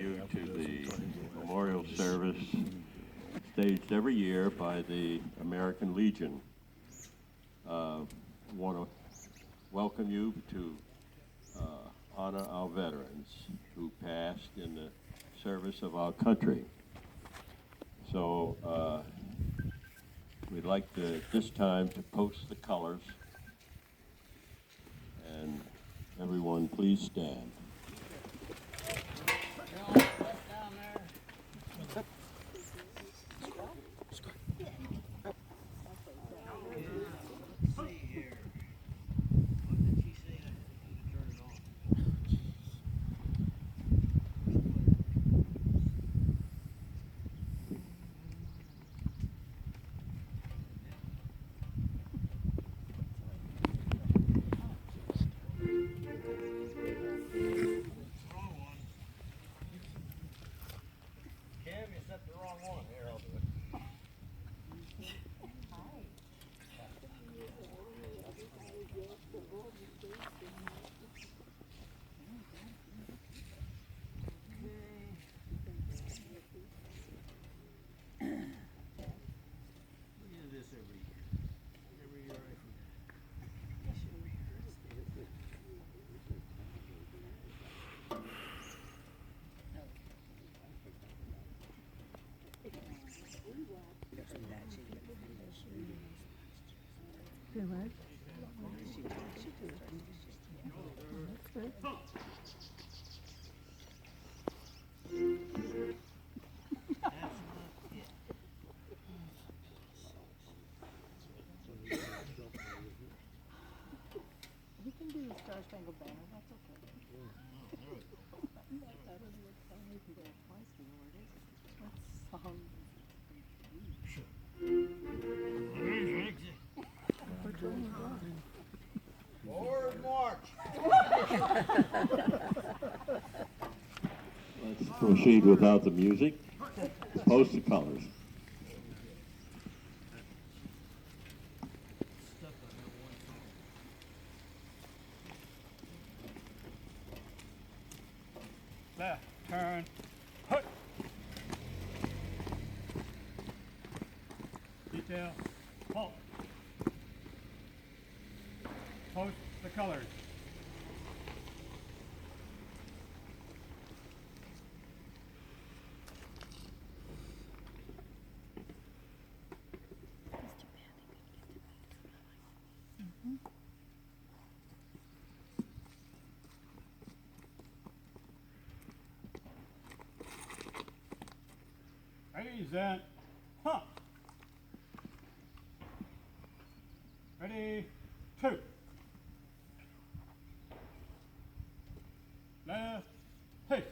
you to the memorial service staged every year by the American Legion. Want to welcome you to honor our veterans who passed in the service of our country. So we'd like to, this time, to post the colors. And everyone, please stand. We can do the Star Spangled Banner, that's okay. We can go twice, we know where it is. What song? Forward march. Let's proceed without the music. Post the colors. Left, turn, hut. Detail, halt. Post the colors. Ready, then, huh. Ready, two. Left, pace.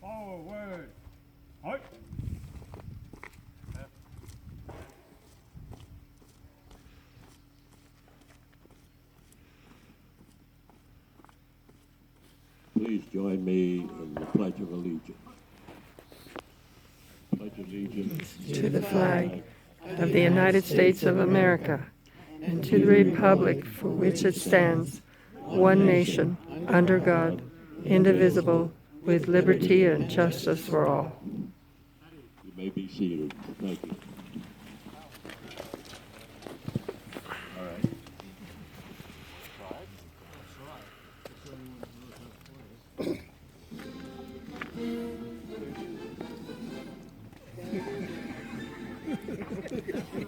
Forward, halt. Left. Please join me in the Pledge of Allegiance. Pledge allegiance to the flag of the United States of America and to the republic for which it stands, one nation, under God, indivisible, with liberty and justice for all. You may be seated. Thank you. All right.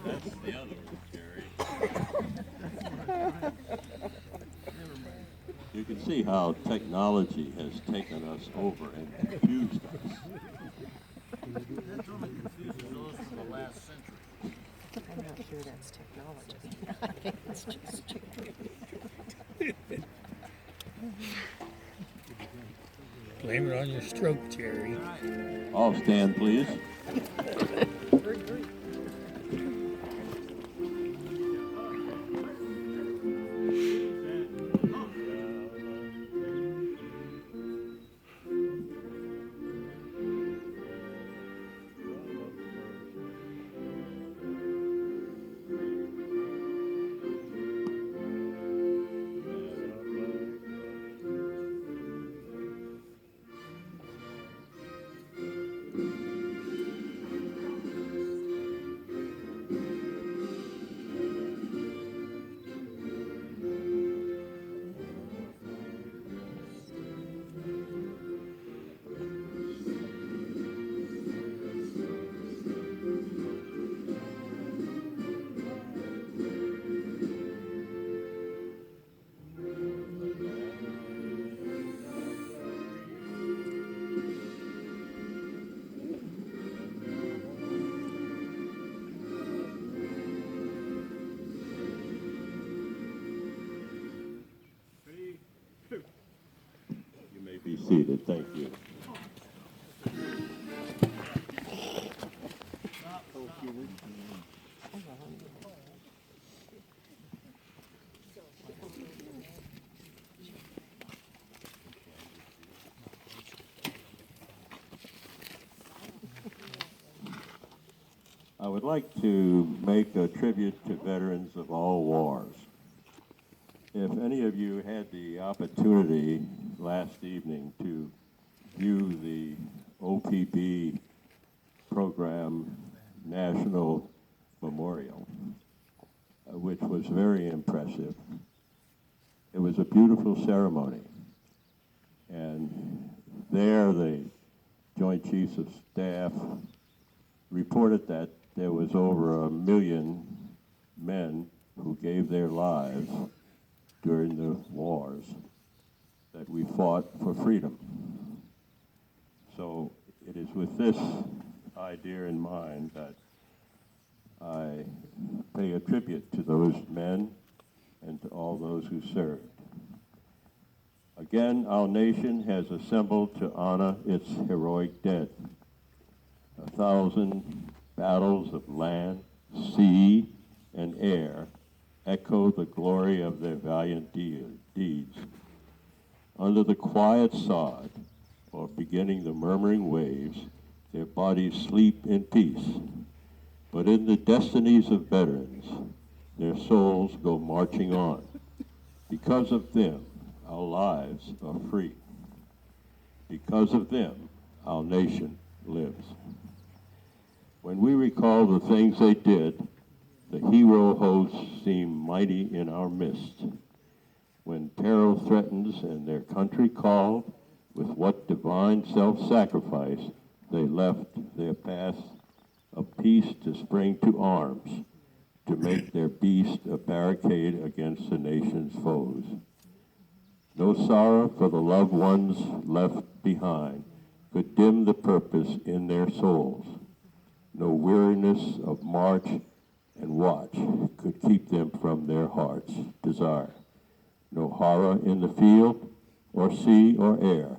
That's the other one, Jerry. You can see how technology has taken us over and confused us. That's only confuses those from the last century. I'm not sure that's technology. I think it's just Blame it on your stroke, Jerry. All stand, please. seated. Thank you. I would like to make a tribute to veterans of all wars. If any of you had the opportunity last evening to view the OPB program National Memorial, which was very impressive, it was a beautiful ceremony. And there the Joint Chiefs of Staff reported that there was over 1 million men who gave their lives during the wars that we fought for freedom. So it is with this idea in mind that I pay a tribute to those men and to all those who served. Again, our nation has assembled to honor its heroic dead. 1,000 battles of land, sea, and air echo the glory of their valiant deeds. Under the quiet sod, or beginning the murmuring waves, their bodies sleep in peace. But in the destinies of veterans, their souls go marching on. Because of them, our lives are free. Because of them, our nation lives. When we recall the things they did, the hero hosts seem mighty in our midst. When peril threatens and their country called, with what divine self-sacrifice they left their path of peace to spring to arms, to make their beast a barricade against the nation's foes. No sorrow for the loved ones left behind could dim the purpose in their souls. No weariness of march and watch could keep them from their heart's desire. No horror in the field, or sea, or air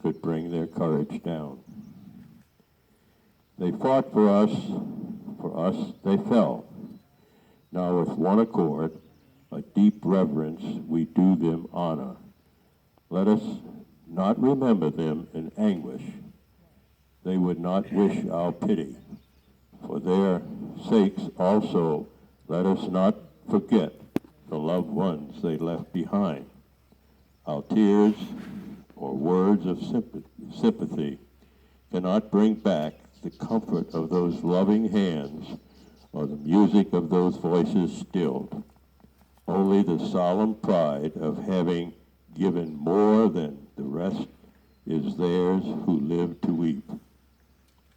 could bring their courage down. They fought for us they fell. Now with one accord, a deep reverence, we do them honor. Let us not remember them in anguish. They would not wish our pity. For their sakes also, let us not forget the loved ones they left behind. Our tears or words of sympathy cannot bring back the comfort of those loving hands or the music of those voices stilled. Only the solemn pride of having given more than the rest is theirs who live to weep.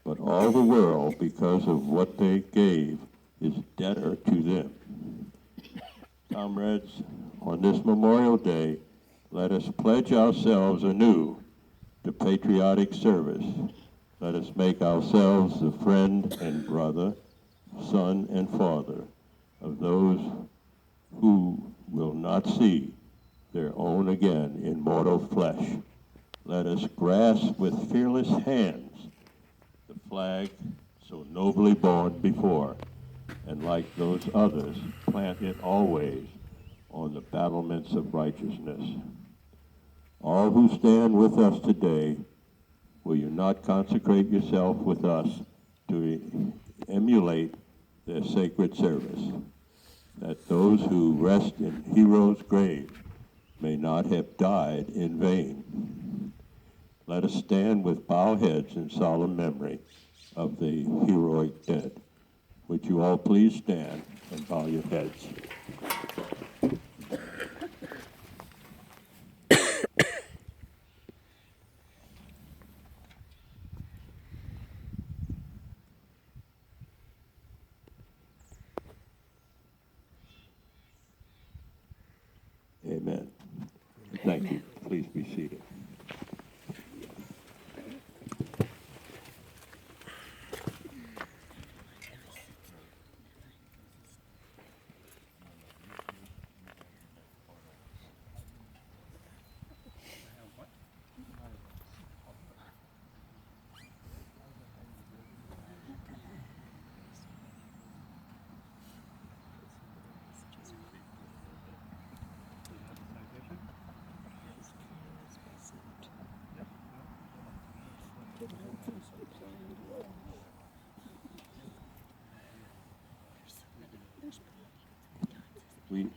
But all the world, because of what they gave, is debtor to them. Comrades, on this Memorial Day, let us pledge ourselves anew to patriotic service. Let us make ourselves the friend and brother, son and father of those who will not see their own again in mortal flesh. Let us grasp with fearless hands the flag so nobly borne before, and like those others, plant it always on the battlements of righteousness. All who stand with us today, will you not consecrate yourself with us to emulate their sacred service, that those who rest in heroes' graves may not have died in vain. Let us stand with bowed heads in solemn memory of the heroic dead. Would you all please stand and bow your heads? Amen. Thank you. Please be seated.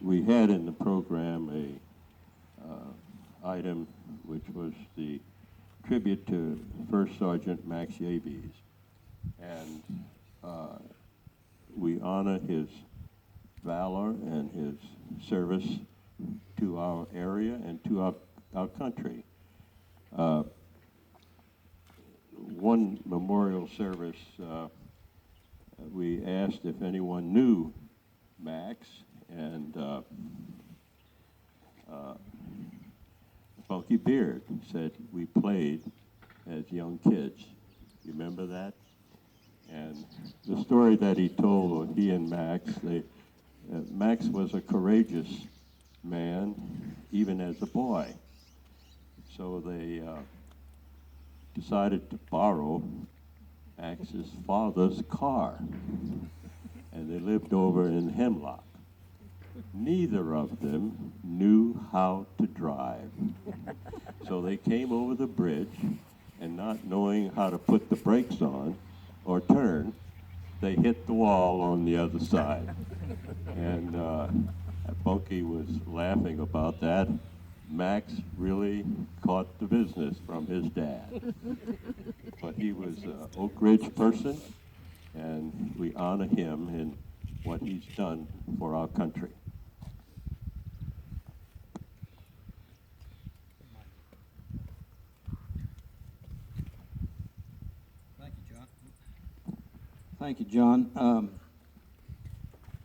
We had in the program a item which was the tribute to First Sergeant Max Yabies, and we honor his valor and his service to our area and to our country. One memorial service, we asked if anyone knew Max, and Funky Beard said we played as young kids. You remember that? And the story that he told, he and Max, Max was a courageous man, even as a boy. So they decided to borrow Max's father's car, and they lived over in Hemlock. Neither of them knew how to drive. So they came over the bridge, and not knowing how to put the brakes on or turn, they hit the wall on the other side. And Bunky was laughing about that. Max really caught the business from his dad. But he was an Oakridge person, and we honor him in what he's done for our country. Thank you, John.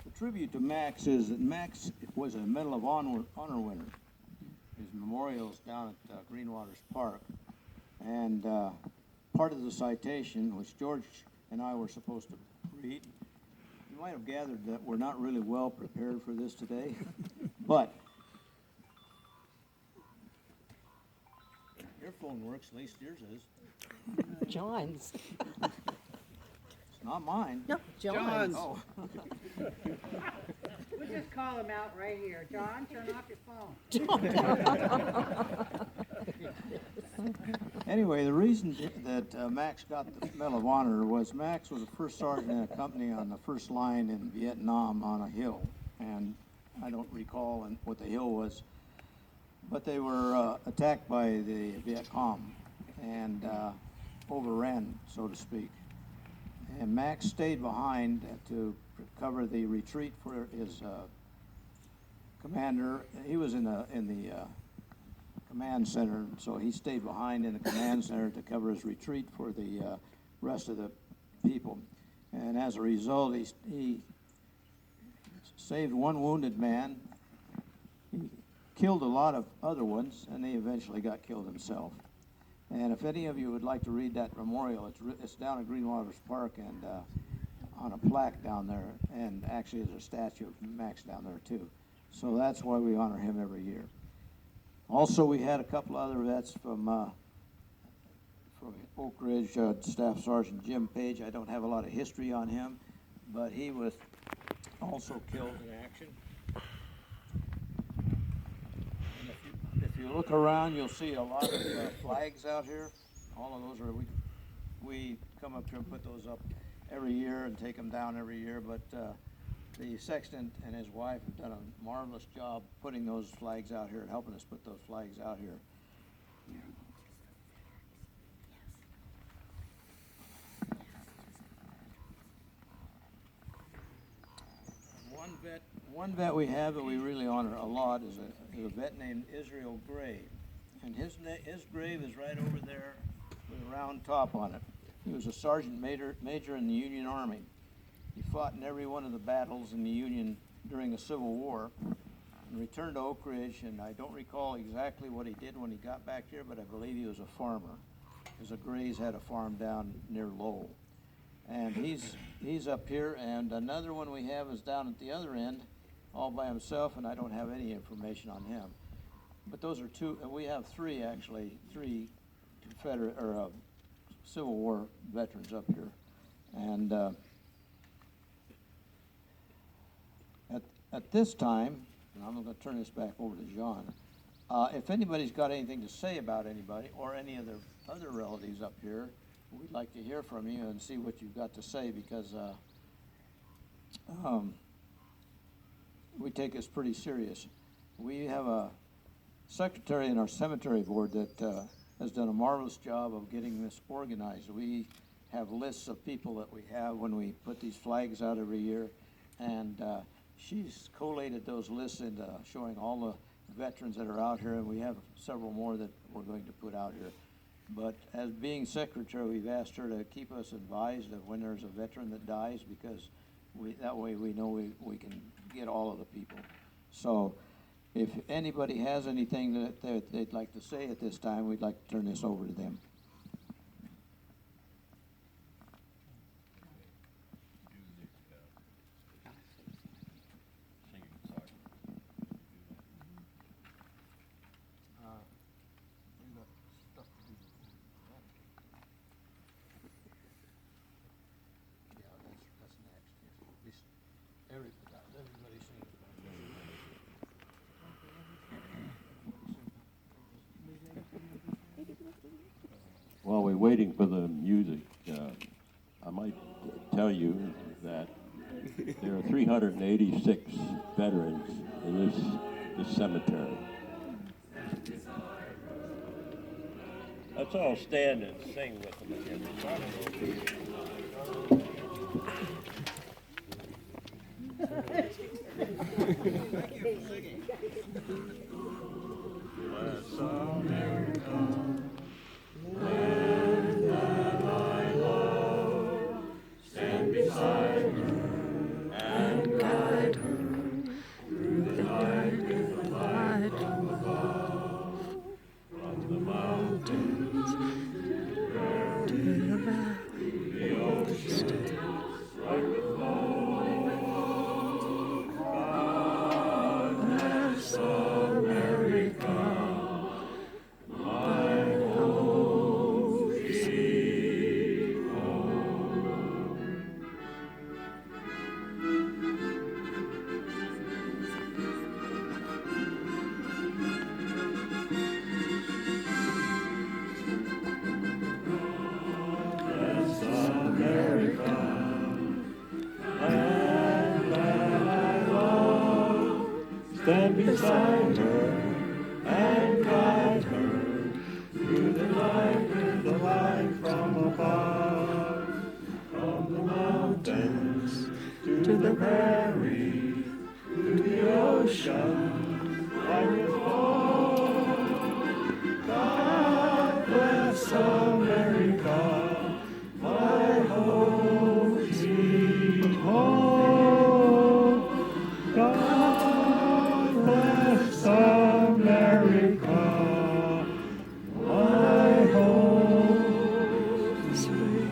The tribute to Max is that Max was a Medal of Honor winner. His memorial is down at Greenwaters Park. And part of the citation, which George and I were supposed to read, you might have gathered that we're not really well prepared for this today. But your phone works, at least yours is. John's. It's not mine. No, John's. Oh. We just call him out right here. John, turn off your phone. Anyway, the reason that Max got the Medal of Honor was Max was the first sergeant in a company on the first line in Vietnam on a hill. And I don't recall what the hill was, but they were attacked by the Viet Cong and overran, so to speak. And Max stayed behind to cover the retreat for his commander. He was in the command center, so he stayed behind in the command center to cover his retreat for the rest of the people. And as a result, he saved one wounded man. He killed a lot of other ones, and he eventually got killed himself. And if any of you would like to read that memorial, it's down at Greenwaters Park and on a plaque down there, and actually there's a statue of Max down there too. So that's why we honor him every year. Also, we had a couple other vets from Oakridge, Staff Sergeant Jim Page. I don't have a lot of history on him, but he was also killed in action. If you look around, you'll see a lot of flags out here. All of those are, we come up here and put those up every year and take them down every year, but the sexton and his wife have done a marvelous job putting those flags out here and helping us put those flags out here. One vet we have that we really honor a lot is a vet named Israel Gray, and his grave is right over there with a round top on it. He was a sergeant major in the Union Army. He fought in every one of the battles in the Union during the Civil War and returned to Oakridge, and I don't recall exactly what he did when he got back here, but I believe he was a farmer, because the Grays had a farm down near Lowell. And he's up here, and another one we have is down at the other end, all by himself, and I don't have any information on him. But those are two, we have three Confederate or Civil War veterans up here. And at this time, and I'm going to turn this back over to John, if anybody's got anything to say about anybody or any of their other relatives up here, we'd like to hear from you and see what you've got to say, because we take this pretty serious. We have a secretary in our cemetery board that has done a marvelous job of getting this organized. We have lists of people that we have when we put these flags out every year, and she's collated those lists into showing all the veterans that are out here, and we have several more that we're going to put out here. But as being secretary, we've asked her to keep us advised of when there's a veteran that dies, because that way we know we can get all of the people. So if anybody has anything that they'd like to say at this time, we'd like to turn this over to them. Everybody sings. While we're waiting for the music, I might tell you that there are 386 veterans in this cemetery. Let's all stand and sing with them again. Bless America. And guide her through the dark light From the mountains to the valley. the ocean, right before. God bless America, my home sweet home. Bless America, land that I love. Stand beside her and guide her through the night with the light from above. From the mountains to the prairie, to the ocean, like before. God bless America, my home sweet home. God bless America, my home sweet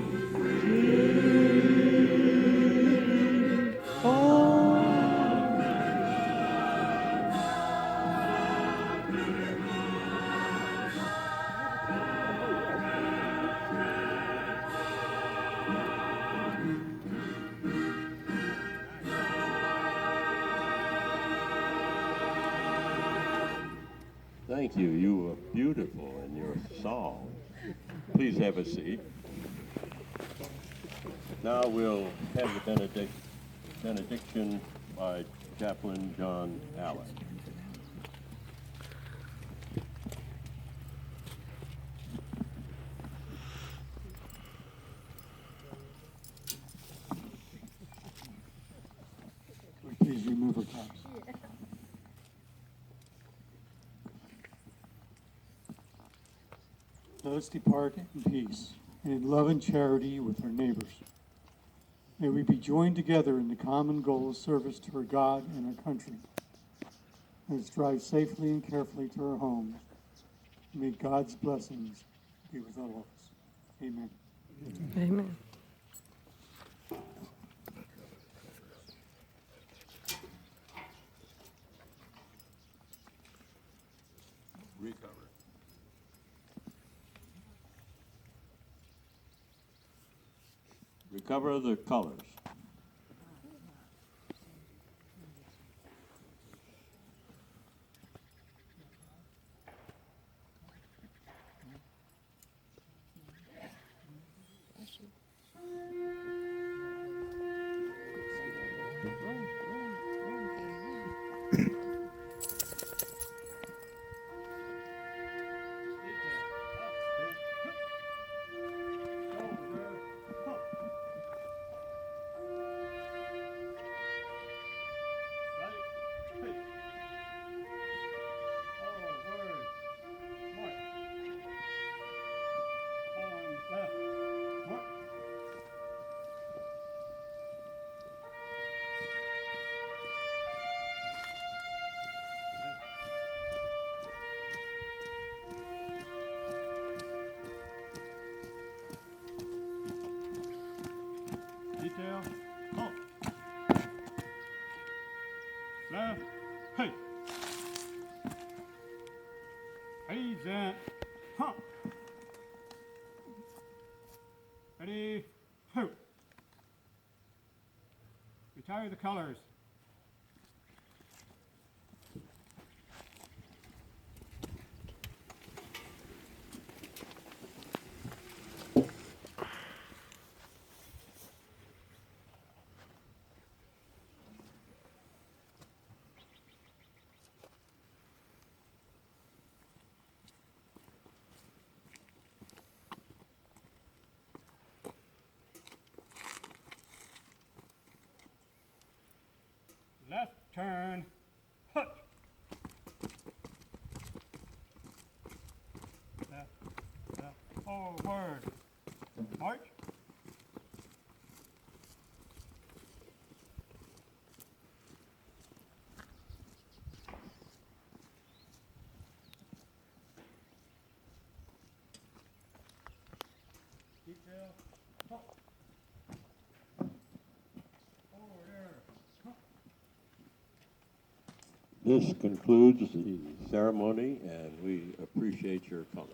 home. Thank you. You were beautiful in your song. Please have a seat. Now we'll have the benediction by Chaplain John Allen. Please remove our caps. Let us depart in peace and in love and charity with our neighbors. May we be joined together in the common goal of service to our God and our country. Let us drive safely and carefully to our homes. May God's blessings be with all of us. Amen. Amen. Recover. Recover the colors. still. Halt. Left. Hey. Present. Huh. Ready. Two. Retire the colors. Left turn. Hut. Left. Left. Forward. March. Detail. Halt. Order. This concludes the ceremony, and we appreciate your coming.